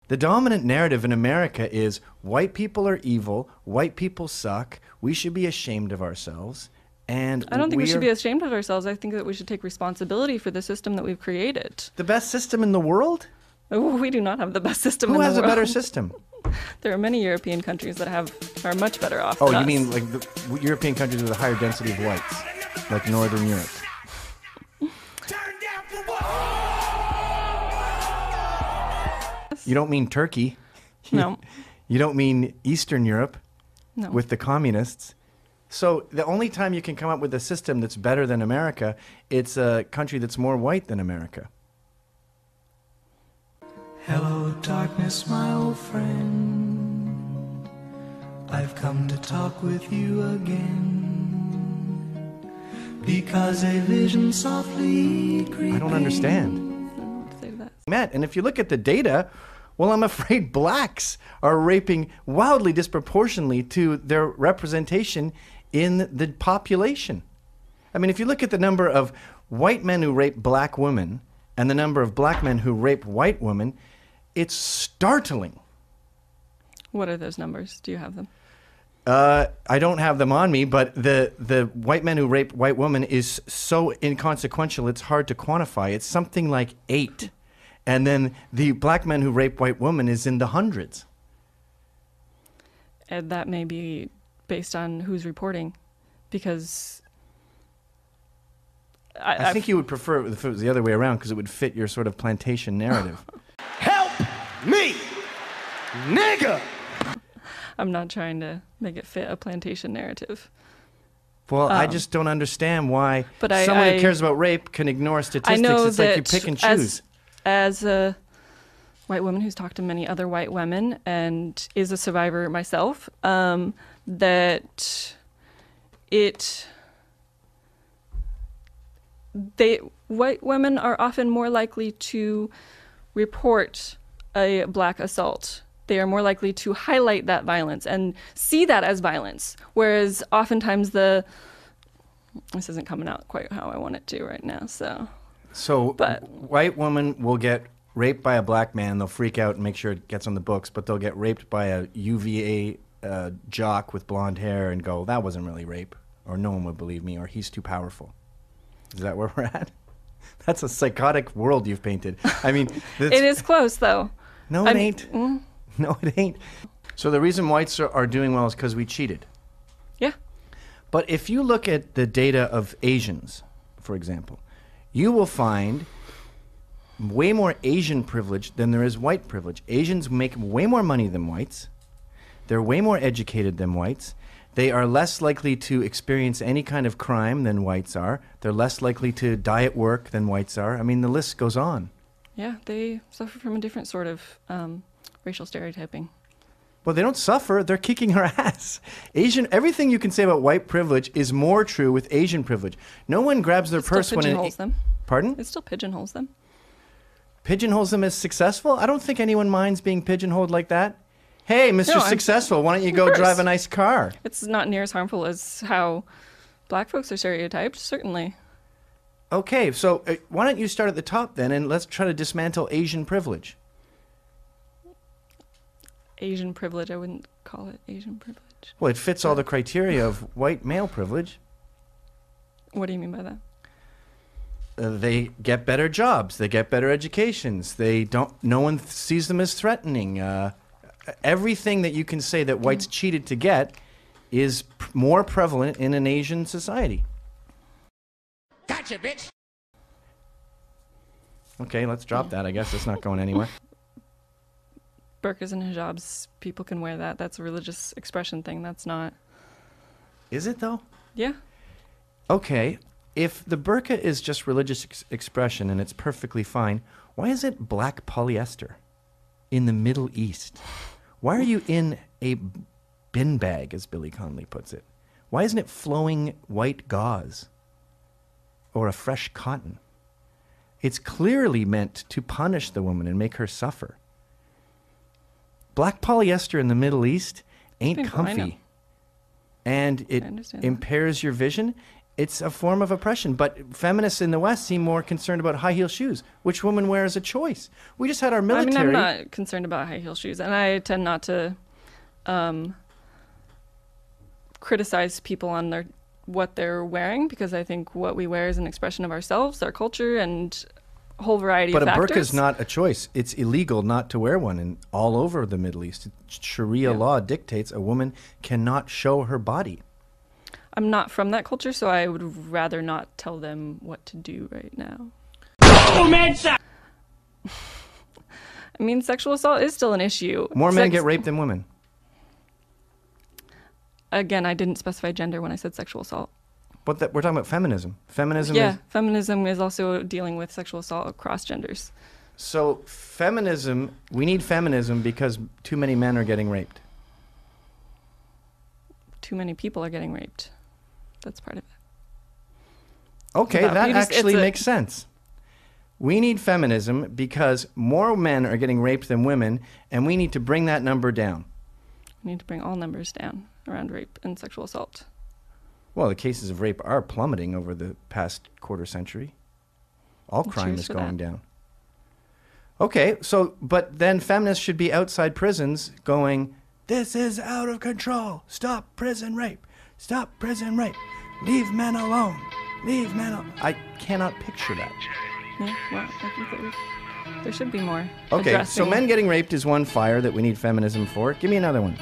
The dominant narrative in America is white people are evil, white people suck, we should be ashamed of ourselves. And I don't think we should be ashamed of ourselves. I think that we should take responsibility for the system that we've created. The best system in the world? Oh, we do not have the best system in the world. Who has a better system? There are many European countries that are much better off Oh, than you us. mean like the European countries with a higher density of whites, like Northern Europe? You don't mean Turkey. No. You don't mean Eastern Europe No. with the communists. So the only time you can come up with a system that's better than America, it's a country that's more white than America. Hello, darkness, my old friend. I've come to talk with you again. Because a vision softly creeping. I don't understand. I don't know what to say to that. Matt, and if you look at the data, well, I'm afraid blacks are raping wildly disproportionately to their representation in the population. I mean, if you look at the number of white men who rape black women and the number of black men who rape white women, it's startling. What are those numbers? Do you have them? I don't have them on me, but the white men who rape white women is so inconsequential, it's hard to quantify. It's something like 8. And then the black men who rape white women is in the hundreds. And that may be based on who's reporting, because I think you would prefer it if it was the other way around, because it would fit your sort of plantation narrative. Help me, nigga! I'm not trying to make it fit a plantation narrative. Well, I just don't understand why But someone who cares about rape can ignore statistics. I know it's that like you pick and choose. As a white woman who's talked to many other white women and is a survivor myself, white women are often more likely to report a black assault. They are more likely to highlight that violence and see that as violence. Whereas oftentimes this isn't coming out quite how I want it to right now. So white women will get raped by a black man. They'll freak out and make sure it gets on the books, but they'll get raped by a UVA jock with blonde hair and go, that wasn't really rape, or no one would believe me, or he's too powerful. Is that where we're at? That's a psychotic world you've painted. I mean, it is close, though. No, it ain't. No, it ain't. So the reason whites are doing well is because we cheated. Yeah. But if you look at the data of Asians, for example, you will find way more Asian privilege than there is white privilege. Asians make way more money than whites. They're way more educated than whites. They are less likely to experience any kind of crime than whites are. They're less likely to die at work than whites are. I mean, the list goes on. Yeah, they suffer from a different sort of racial stereotyping. Well, they don't suffer. They're kicking our ass. Everything you can say about white privilege is more true with Asian privilege. No one grabs their purse when pigeonholes them. Pardon? It still pigeonholes them. Pigeonholes them as successful? I don't think anyone minds being pigeonholed like that. Hey, Mr. Successful, why don't you go drive a nice car? It's not near as harmful as how black folks are stereotyped, certainly. Okay, so why don't you start at the top then, and let's try to dismantle Asian privilege. Asian privilege, I wouldn't call it Asian privilege. Well, it fits all the criteria of white male privilege. What do you mean by that? They get better jobs. They get better educations. No one sees them as threatening. Everything that you can say that whites cheated to get is more prevalent in an Asian society. Gotcha, bitch. Okay, let's drop that. I guess it's not going anywhere. Burqas and hijabs, people can wear that. That's a religious expression thing. That's not. Is it, though? Yeah. Okay, if the burqa is just religious expression and it's perfectly fine, why is it black polyester in the Middle East? Why are you in a bin bag, as Billy Connolly puts it? Why isn't it flowing white gauze or a fresh cotton? It's clearly meant to punish the woman and make her suffer. Black polyester in the Middle East ain't comfy. And it impairs your vision. It's a form of oppression. But feminists in the West seem more concerned about high heel shoes, which women wear as a choice. We just had our military. I mean, I'm not concerned about high heel shoes, and I tend not to criticize people on what they're wearing, because I think what we wear is an expression of ourselves, our culture, and a whole variety of factors. But a burqa is not a choice. It's illegal not to wear one all over the Middle East. Sharia law dictates a woman cannot show her body. I'm not from that culture, so I would rather not tell them what to do right now. I mean, sexual assault is still an issue. More men get raped than women. Again, I didn't specify gender when I said sexual assault. But we're talking about feminism. Feminism feminism is also dealing with sexual assault across genders. So feminism, we need feminism because too many men are getting raped. Too many people are getting raped. That's part of it. Okay, that actually makes sense. We need feminism because more men are getting raped than women, and we need to bring that number down. We need to bring all numbers down around rape and sexual assault. Well, the cases of rape are plummeting over the past quarter century. All crime is going down. Okay, so, but then feminists should be outside prisons going, this is out of control. Stop prison rape. Stop prison rape. Leave men alone. Leave men alone. I cannot picture that. Yeah, well, I think there should be more. Okay, so men getting raped is one fire that we need feminism for. Give me another one.